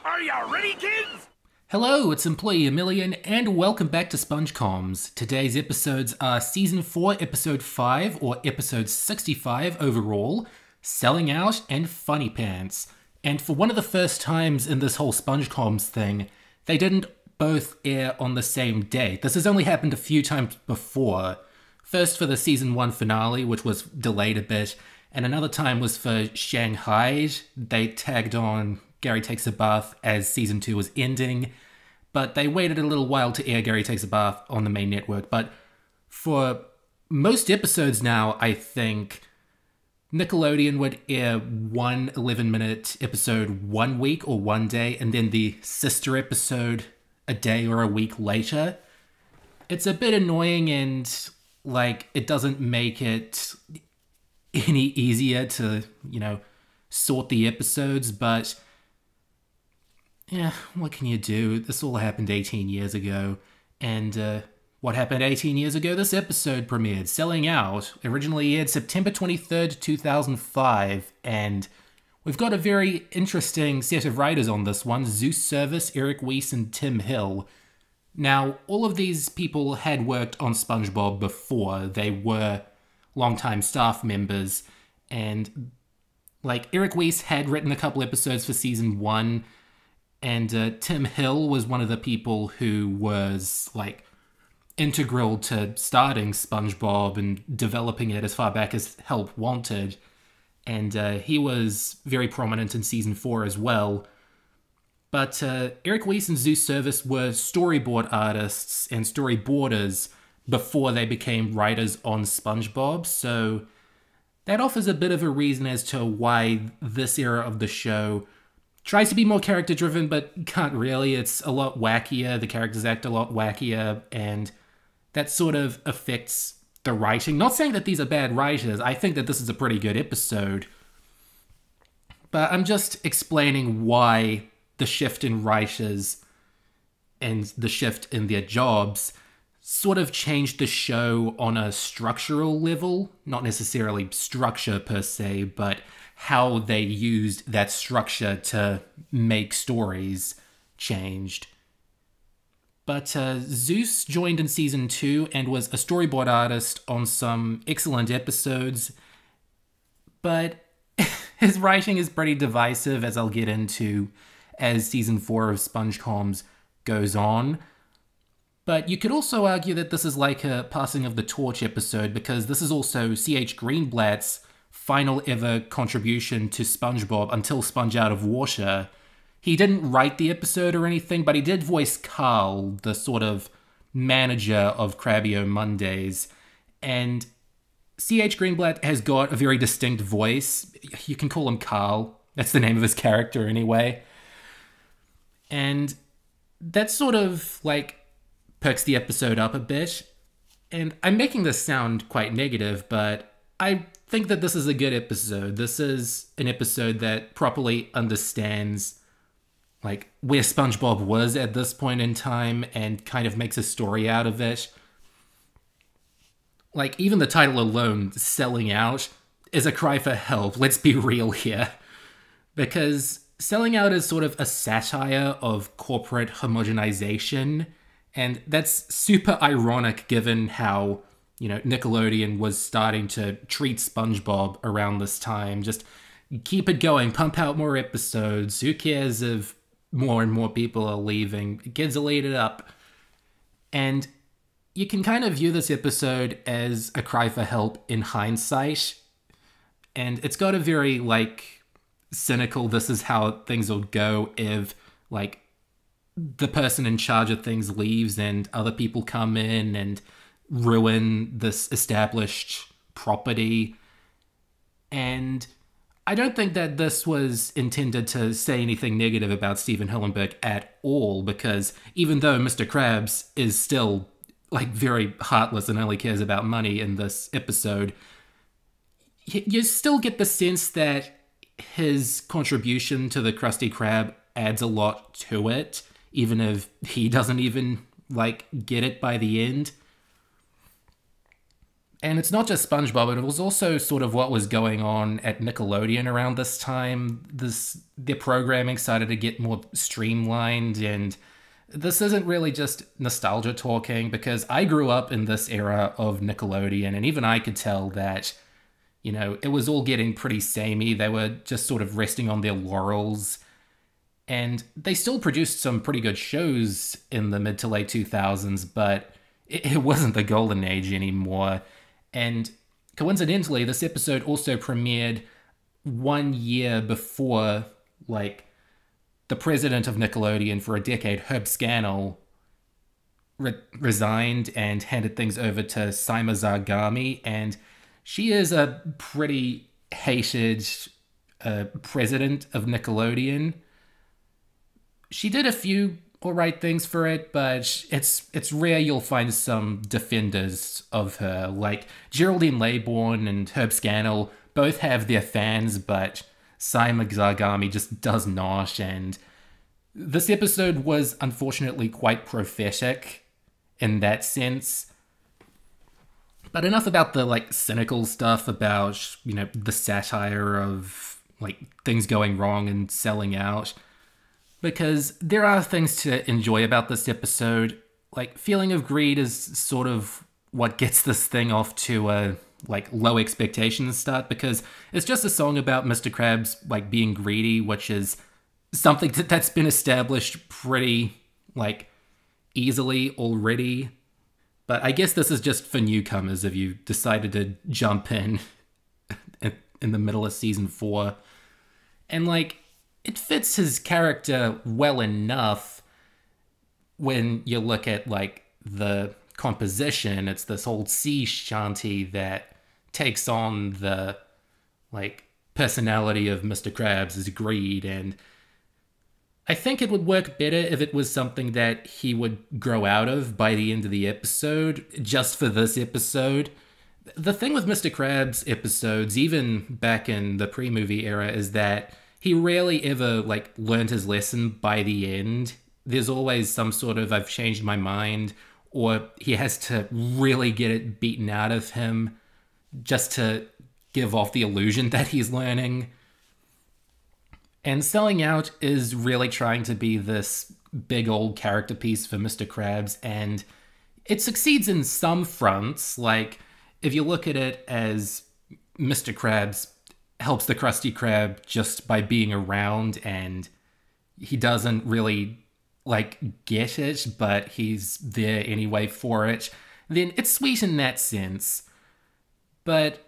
Are you ready, kids? Hello, it's Employee A Million, and welcome back to SpongeComs. Today's episodes are Season 4, Episode 5, or Episode 65 overall, Selling Out and Funny Pants. And for one of the first times in this whole SpongeComs thing, they didn't both air on the same day. This has only happened a few times before. First for the Season 1 finale, which was delayed a bit, and another time was for Shanghai. They tagged on Gary Takes a Bath as Season 2 was ending, but they waited a little while to air Gary Takes a Bath on the main network. But for most episodes now, I think Nickelodeon would air one 11-minute episode 1 week or 1 day, and then the sister episode a day or a week later. It's a bit annoying and, it doesn't make it any easier to, sort the episodes, but yeah, what can you do? This all happened 18 years ago. And what happened 18 years ago? This episode premiered, Selling Out. Originally aired September 23rd, 2005. And we've got a very interesting set of writers on this one. Zeus Service, Eric Weiss, and Tim Hill. Now, all of these people had worked on SpongeBob before. They were longtime staff members. And, Eric Weiss had written a couple episodes for Season 1. And Tim Hill was one of the people who was, integral to starting SpongeBob and developing it as far back as Help wanted. And he was very prominent in Season 4 as well. But Eric Weiss and Zeus Service were storyboard artists and storyboarders before they became writers on SpongeBob, so that offers a bit of a reason as to why this era of the show tries to be more character-driven, but can't really. It's a lot wackier, the characters act a lot wackier, and that sort of affects the writing. Not saying that these are bad writers, I think that this is a pretty good episode. But I'm just explaining why the shift in writers and the shift in their jobs sort of changed the show on a structural level. Not necessarily structure per se, but how they used that structure to make stories changed. But Zeus joined in Season 2 and was a storyboard artist on some excellent episodes, but his writing is pretty divisive, as I'll get into as Season 4 of SpongeComs goes on. But you could also argue that this is like a passing of the torch episode, because this is also C.H. Greenblatt's final ever contribution to SpongeBob until Sponge Out of Water. He didn't write the episode or anything, but he did voice Carl, the sort of manager of Krabby-O Mondays. And C.H. Greenblatt has got a very distinct voice. You can call him Carl. That's the name of his character anyway. And that sort of, perks the episode up a bit. And I'm making this sound quite negative, but I think that this is a good episode. This is an episode that properly understands, where SpongeBob was at this point in time and kind of makes a story out of it. Even the title alone, Selling Out, is a cry for help. Let's be real here. Because Selling Out is sort of a satire of corporate homogenization, and that's super ironic given how, Nickelodeon was starting to treat SpongeBob around this time. Just keep it going, pump out more episodes. Who cares if more and more people are leaving? Kids will eat it up. And you can kind of view this episode as a cry for help in hindsight. And it's got a very, cynical, this is how things will go if, the person in charge of things leaves and other people come in and ruin this established property. And I don't think that this was intended to say anything negative about Stephen Hillenburg at all, because even though Mr. Krabs is still, very heartless and only cares about money in this episode, you still get the sense that his contribution to the Krusty Krab adds a lot to it, even if he doesn't even, get it by the end. And it's not just SpongeBob, it was also sort of what was going on at Nickelodeon around this time. Their programming started to get more streamlined, and this isn't really just nostalgia talking, because I grew up in this era of Nickelodeon, and even I could tell that, it was all getting pretty samey. They were just sort of resting on their laurels. And they still produced some pretty good shows in the mid to late 2000s, but it wasn't the golden age anymore. And coincidentally, this episode also premiered 1 year before, the president of Nickelodeon for a decade, Herb Scannell, resigned and handed things over to Saima Zagami. And she is a pretty hated president of Nickelodeon. She did a few alright things for it, but it's rare you'll find some defenders of her. Like Geraldine Laybourne and Herb Scannell both have their fans, but Saima Zagami just does not. And this episode was unfortunately quite prophetic in that sense. But enough about the cynical stuff about, the satire of things going wrong and selling out. Because there are things to enjoy about this episode. Feeling of Greed is sort of what gets this thing off to a low expectations start, because it's just a song about Mr. Krabs being greedy, which is something that's been established pretty easily already. But I guess this is just for newcomers if you decided to jump in the middle of season 4. And it fits his character well enough when you look at the composition. It's this old sea shanty that takes on the personality of Mr. Krabs' greed, and I think it would work better if it was something that he would grow out of by the end of the episode, just for this episode. The thing with Mr. Krabs episodes, even back in the pre-movie era, is that he rarely ever learned his lesson by the end. There's always some sort of I've changed my mind, or he has to really get it beaten out of him just to give off the illusion that he's learning. And Selling Out is really trying to be this big old character piece for Mr. Krabs, and it succeeds in some fronts. If you look at it as Mr. Krabs helps the Krusty Krab just by being around, and he doesn't really get it, but he's there anyway for it, then it's sweet in that sense. But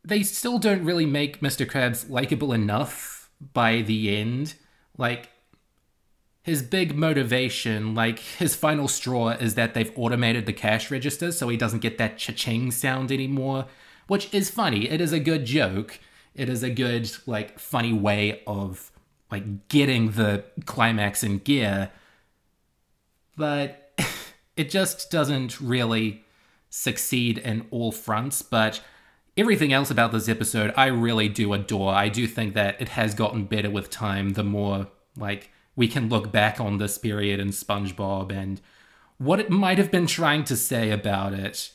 they still don't really make Mr. Krabs likable enough by the end. His big motivation, his final straw, is that they've automated the cash register so he doesn't get that cha-ching sound anymore, which is funny. It is a good joke. It is a good, funny way of, getting the climax in gear. But it just doesn't really succeed in all fronts. But everything else about this episode, I really do adore. I do think that it has gotten better with time, the more, we can look back on this period in SpongeBob and what it might have been trying to say about it.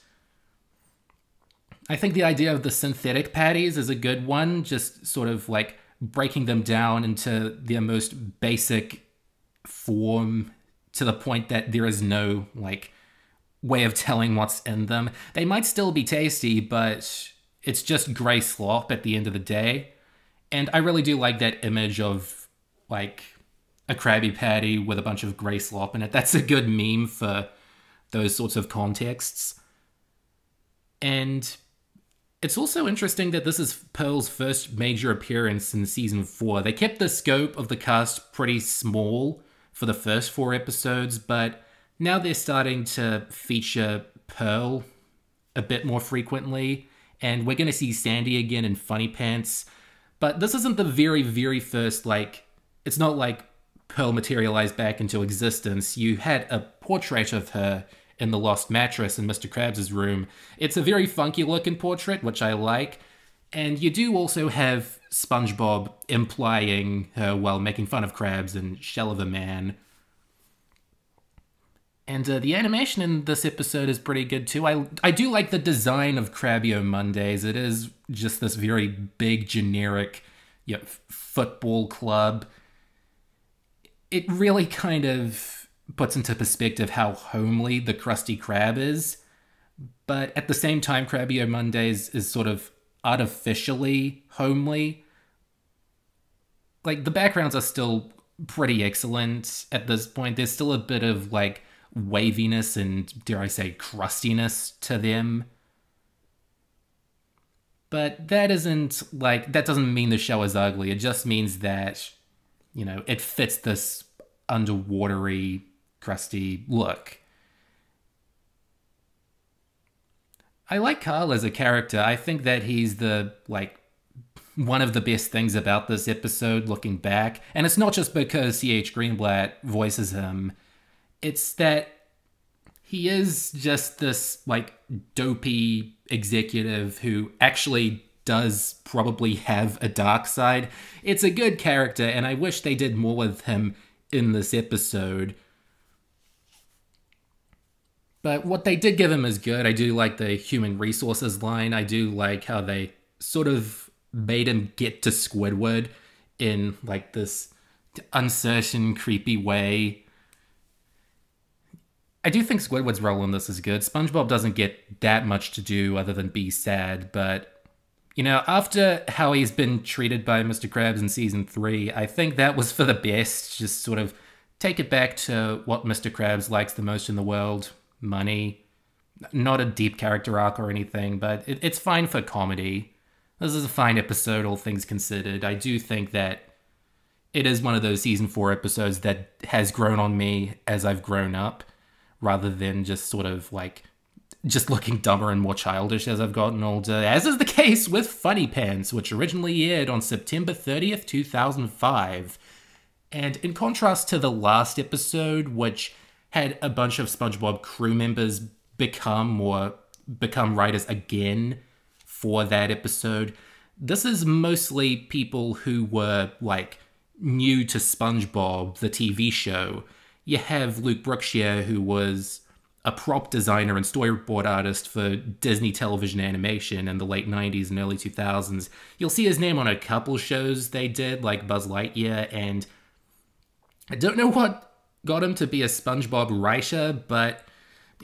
I think the idea of the synthetic patties is a good one, just sort of breaking them down into their most basic form to the point that there is no, way of telling what's in them. They might still be tasty, but it's just gray slop at the end of the day. And I really do like that image of, a Krabby Patty with a bunch of gray slop in it. That's a good meme for those sorts of contexts. And it's also interesting that this is Pearl's first major appearance in season 4. They kept the scope of the cast pretty small for the first 4 episodes, but now they're starting to feature Pearl a bit more frequently, and we're going to see Sandy again in Funny Pants. But this isn't the very, very first, it's not like Pearl materialized back into existence. You had a portrait of her in the lost mattress in Mr. Krabs' room. It's a very funky looking portrait, which I like. And you do also have SpongeBob implying her while making fun of Krabs in Shell of a Man. And the animation in this episode is pretty good too. I do like the design of Krabby Mondays. It is just this very big, generic football club. It really kind of puts into perspective how homely the Krusty Krab is. But at the same time, Krabby Mondays is sort of artificially homely. Like, the backgrounds are still pretty excellent at this point. There's still a bit of, like, waviness and, dare I say, crustiness to them. But that doesn't mean the show is ugly. It just means that, it fits this underwatery, crusty look. I like Carl as a character. I think that he's one of the best things about this episode, looking back. And it's not just because C.H. Greenblatt voices him. It's that he is just this, dopey executive who actually does probably have a dark side. It's a good character, and I wish they did more with him in this episode. But what they did give him is good. I do like the human resources line. I do like how they sort of made him get to Squidward in, this uncertain, creepy way. I do think Squidward's role in this is good. SpongeBob doesn't get that much to do other than be sad, but, after how he's been treated by Mr. Krabs in Season 3, I think that was for the best. Just sort of take it back to what Mr. Krabs likes the most in the world. Money. Not a deep character arc or anything, but it's fine for comedy. This is a fine episode, all things considered. I do think that it is one of those Season 4 episodes that has grown on me as I've grown up, rather than just sort of, just looking dumber and more childish as I've gotten older, as is the case with Funny Pants, which originally aired on September 30th, 2005. And in contrast to the last episode, which had a bunch of SpongeBob crew members become writers again for that episode, this is mostly people who were, new to SpongeBob, the TV show. You have Luke Brookshire, who was a prop designer and storyboard artist for Disney television animation in the late 90s and early 2000s. You'll see his name on a couple shows they did, like Buzz Lightyear, and I don't know what got him to be a SpongeBob writer, but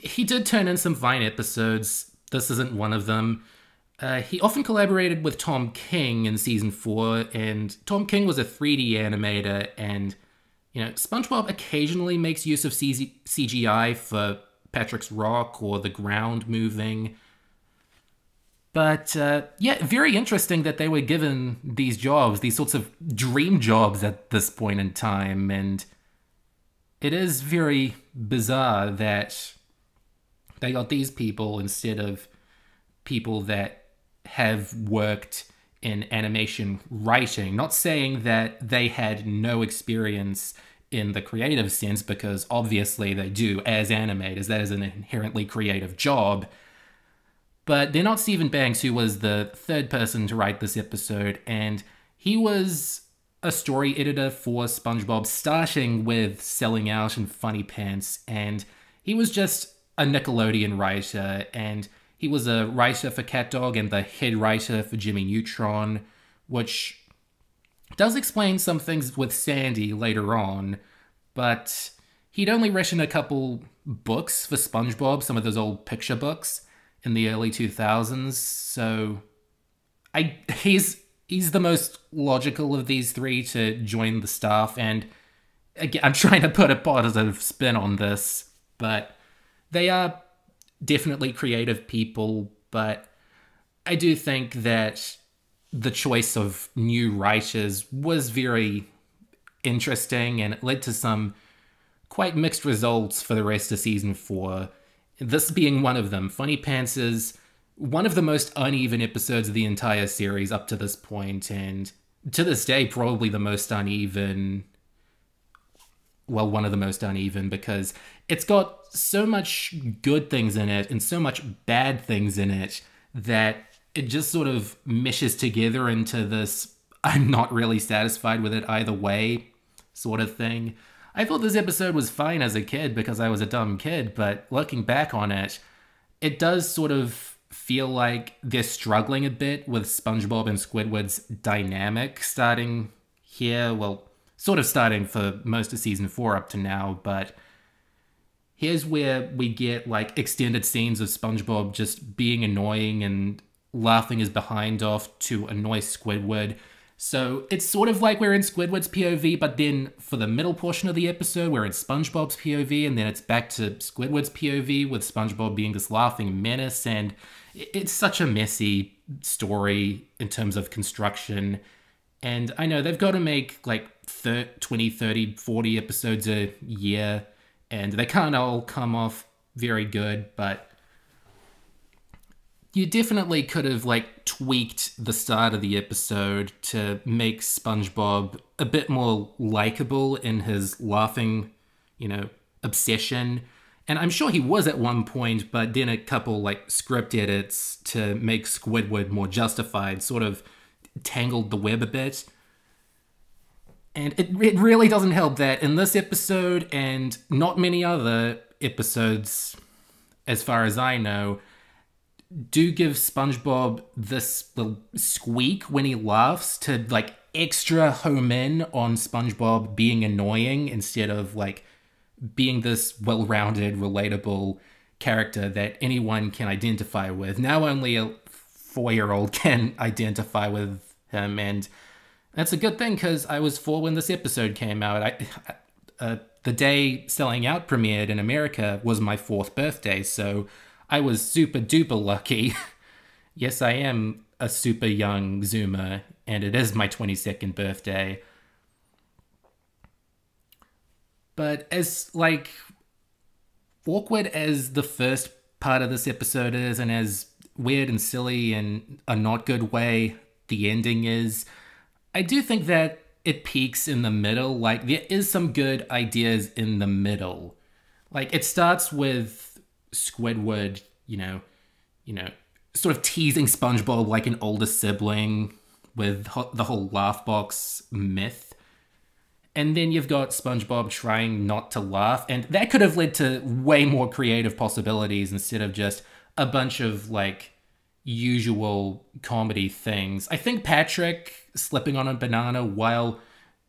he did turn in some fine episodes. This isn't one of them. He often collaborated with Tom King in Season 4, and Tom King was a 3D animator, and, SpongeBob occasionally makes use of CGI for Patrick's Rock or the ground moving. But, very interesting that they were given these jobs, these sorts of dream jobs at this point in time, and it is very bizarre that they got these people instead of people that have worked in animation writing. Not saying that they had no experience in the creative sense, because obviously they do as animators. That is an inherently creative job. But they're not Stephen Banks, who was the third person to write this episode, and he was a story editor for SpongeBob, starting with Selling Out and Funny Pants, and he was just a Nickelodeon writer, and he was a writer for CatDog and the head writer for Jimmy Neutron, which does explain some things with Sandy later on, but he'd only written a couple books for SpongeBob, some of those old picture books in the early 2000s, so he's the most logical of these three to join the staff, and again, I'm trying to put a positive spin on this, but they are definitely creative people, but I do think that the choice of new writers was very interesting, and it led to some quite mixed results for the rest of Season 4. This being one of them. Funny Pants is one of the most uneven episodes of the entire series up to this point, and to this day, probably the most uneven. Well, one of the most uneven, because it's got so much good things in it and so much bad things in it that it just sort of meshes together into this I'm not really satisfied with it either way sort of thing. I thought this episode was fine as a kid because I was a dumb kid, but looking back on it, it does sort of feel like they're struggling a bit with SpongeBob and Squidward's dynamic starting here. Well, sort of starting for most of season 4 up to now, but here's where we get like extended scenes of SpongeBob just being annoying and laughing his behind off to annoy Squidward. So it's sort of like we're in Squidward's POV, but then for the middle portion of the episode, we're in SpongeBob's POV, and then it's back to Squidward's POV with SpongeBob being this laughing menace, and it's such a messy story in terms of construction. And I know they've got to make like 20, 30, 40 episodes a year, and they can't all come off very good, but you definitely could have like tweaked the start of the episode to make SpongeBob a bit more likable in his laughing, obsession. And I'm sure he was at one point, but then a couple like script edits to make Squidward more justified sort of tangled the web a bit. And it really doesn't help that in this episode and not many other episodes, as far as I know, do give SpongeBob this little squeak when he laughs to like extra home in on SpongeBob being annoying instead of like being this well-rounded, relatable character that anyone can identify with. Now only a 4-year-old can identify with him, and that's a good thing because I was 4 when this episode came out. The day Selling Out premiered in America was my 4th birthday, so I was super duper lucky. Yes, I am a super young Zoomer, and it is my 22nd birthday. But as, like, awkward as the first part of this episode is, and as weird and silly in a not good way the ending is, I do think that it peaks in the middle. Like, there is some good ideas in the middle. Like, it starts with Squidward, sort of teasing SpongeBob like an older sibling with the whole laugh box myth. And then you've got SpongeBob trying not to laugh, and that could have led to way more creative possibilities instead of just a bunch of, like, usual comedy things. I think Patrick slipping on a banana while,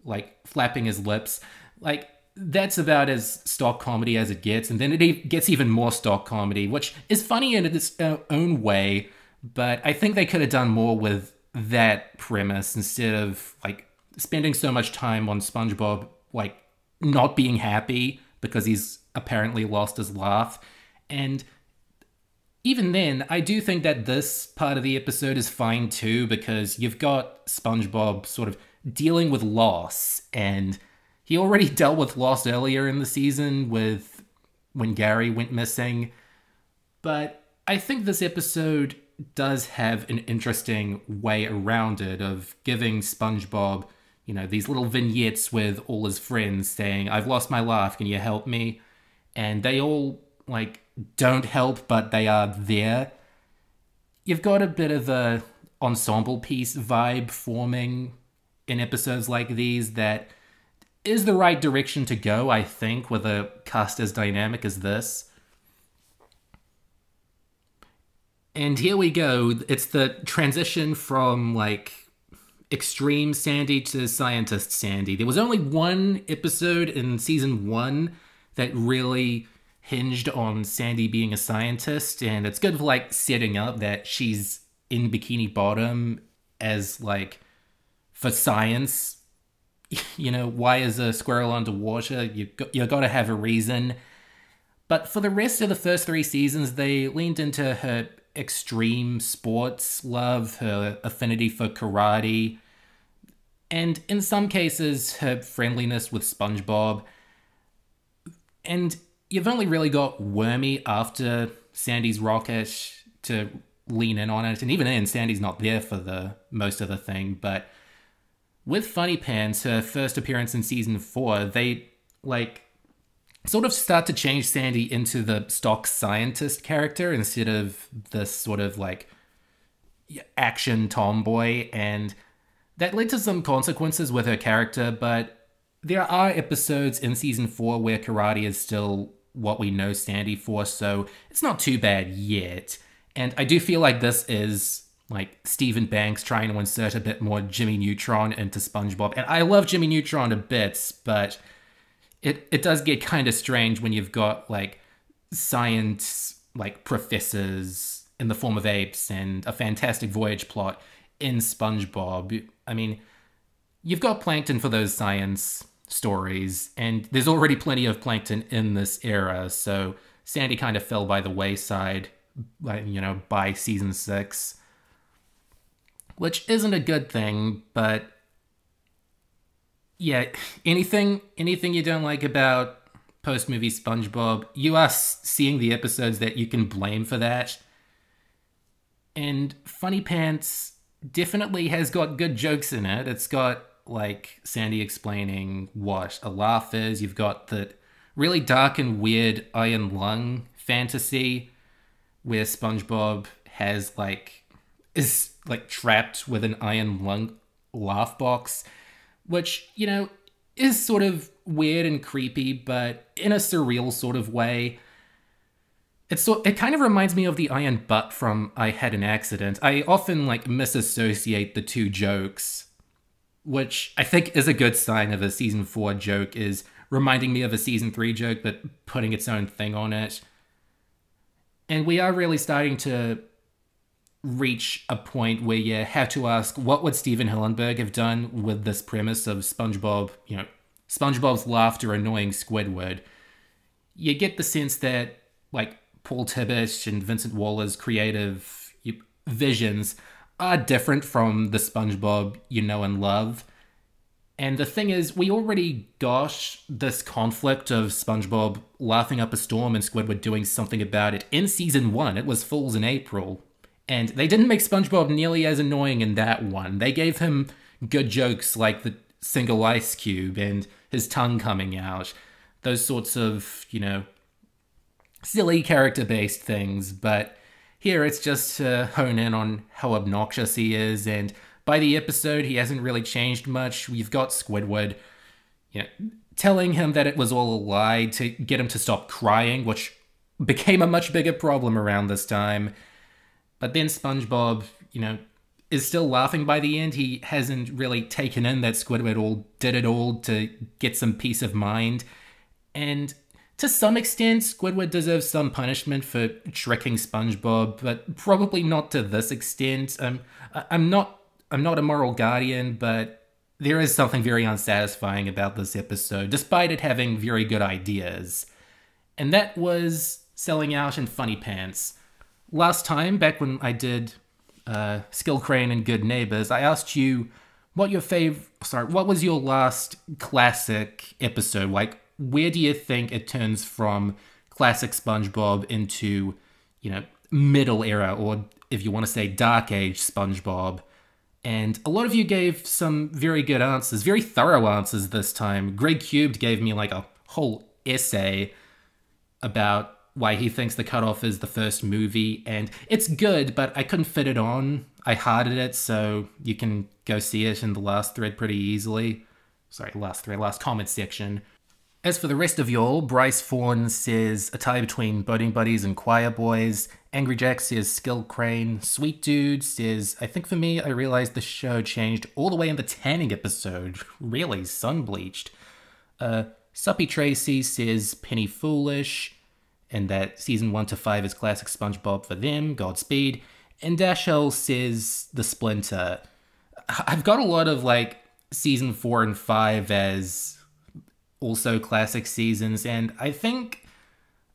like, flapping his lips, like, that's about as stock comedy as it gets, and then it gets even more stock comedy, which is funny in its own way, but I think they could have done more with that premise instead of, like, spending so much time on SpongeBob, like, not being happy because he's apparently lost his laugh. And even then, I do think that this part of the episode is fine too, because you've got SpongeBob sort of dealing with loss, and he already dealt with loss earlier in the season with when Gary went missing. But I think this episode does have an interesting way around it of giving SpongeBob, these little vignettes with all his friends saying, "I've lost my laugh, can you help me?" And they all, like, don't help, but they are there. You've got a bit of a ensemble piece vibe forming in episodes like these that is the right direction to go, I think, with a cast as dynamic as this. And here we go. It's the transition from, like, extreme Sandy to scientist Sandy. There was only one episode in season 1 that really hinged on Sandy being a scientist, and it's good for, like, setting up that she's in Bikini Bottom as, like, for science. Why is a squirrel underwater? You got to have a reason. But for the rest of the first 3 seasons, they leaned into her extreme sports love, her affinity for karate, and in some cases, her friendliness with SpongeBob. And you've only really got Wormy after Sandy's rocket to lean in on it, and even then, Sandy's not there for the most of the thing, but with Funny Pants, her first appearance in season 4, they, like, sort of start to change Sandy into the stock scientist character instead of this sort of, like, action tomboy, and that led to some consequences with her character, but there are episodes in season 4 where karate is still what we know Sandy for, so it's not too bad yet. And I do feel like this is like Stephen Banks trying to insert a bit more Jimmy Neutron into SpongeBob. And I love Jimmy Neutron a bit, but it does get kind of strange when you've got like science like professors in the form of apes and a Fantastic Voyage plot in SpongeBob. I mean, you've got Plankton for those science stories, and there's already plenty of Plankton in this era, so Sandy kind of fell by the wayside, by season 6. Which isn't a good thing, but yeah, anything you don't like about post-movie SpongeBob, you are seeing the episodes that you can blame for that. And Funny Pants definitely has got good jokes in it. It's got, like, Sandy explaining what a laugh is. You've got the really dark and weird Iron Lung fantasy where SpongeBob is trapped with an iron lung laugh box, which, is sort of weird and creepy, but in a surreal sort of way. It kind of reminds me of the iron butt from I Had an Accident. I often misassociate the two jokes, which I think is a good sign of a season 4 joke, is reminding me of a season 3 joke, but putting its own thing on it. And we are really starting to reach a point where you have to ask, what would Steven Hillenburg have done with this premise of SpongeBob, SpongeBob's laughter annoying Squidward? You get the sense that, Paul Tibbett and Vincent Waller's creative visions are different from the SpongeBob you know and love. And the thing is, we already got this conflict of SpongeBob laughing up a storm and Squidward doing something about it in season 1. It was Fools in April. And they didn't make SpongeBob nearly as annoying in that one. They gave him good jokes like the single ice cube and his tongue coming out. Those sorts of, silly character-based things. But here it's just to hone in on how obnoxious he is. And by the episode, he hasn't really changed much. We've got Squidward, telling him that it was all a lie to get him to stop crying, which became a much bigger problem around this time. But then SpongeBob, is still laughing by the end. He hasn't really taken in that Squidward did it all to get some peace of mind. And to some extent, Squidward deserves some punishment for tricking SpongeBob, but probably not to this extent. I'm not a moral guardian, but there is something very unsatisfying about this episode, despite it having very good ideas. And that was Selling Out and Funny Pants. Last time, back when I did Skill Crane and Good Neighbors, I asked you what was your last classic episode? Where do you think it turns from classic SpongeBob into, middle era, or if you want to say dark age SpongeBob? And a lot of you gave some very good answers, very thorough answers this time. Greg Cubed gave me a whole essay about why he thinks The Cutoff is the first movie, and it's good, but I couldn't fit it on. I hearted it, so you can go see it in the last thread pretty easily. Sorry, last comment section. As for the rest of y'all, Bryce Fawn says a tie between Boating Buddies and Choir Boys. Angry Jack says Skill Crane. Sweet Dude says, I think for me, I realized the show changed all the way in the tanning episode. Really, sun-bleached. Suppy Tracy says Penny Foolish, and that season 1 to 5 is classic SpongeBob for them, Godspeed. And Dashell says The Splinter. I've got a lot of, season 4 and 5 as also classic seasons, and I think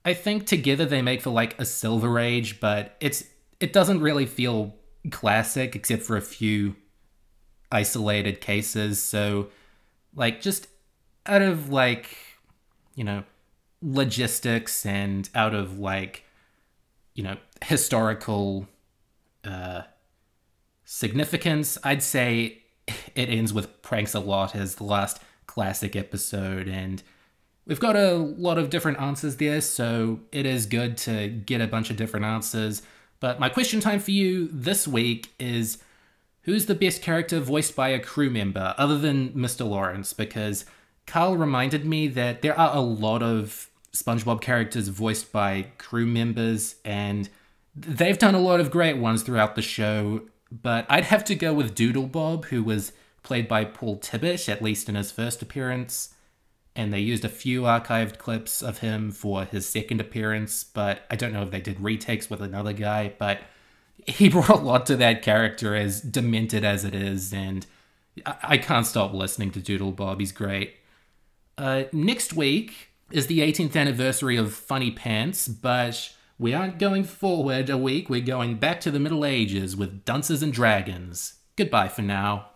together they make for, a Silver Age, but it doesn't really feel classic, except for a few isolated cases, so, just out of, logistics and out of historical significance, I'd say it ends with Pranks a Lot as the last classic episode, and we've got a lot of different answers there, so it is good to get a bunch of different answers. But my question time for you this week is, who's the best character voiced by a crew member other than Mr. Lawrence? Because Carl reminded me that there are a lot of SpongeBob characters voiced by crew members, and they've done a lot of great ones throughout the show, but I'd have to go with Doodlebob, who was played by Paul Tibbett, at least in his first appearance, and they used a few archived clips of him for his second appearance, but I don't know if they did retakes with another guy, but he brought a lot to that character, as demented as it is, and I can't stop listening to Doodlebob. He's great. Next week is the 18th anniversary of Funny Pants, but we aren't going forward a week, we're going back to the Middle Ages with Dunces and Dragons. Goodbye for now.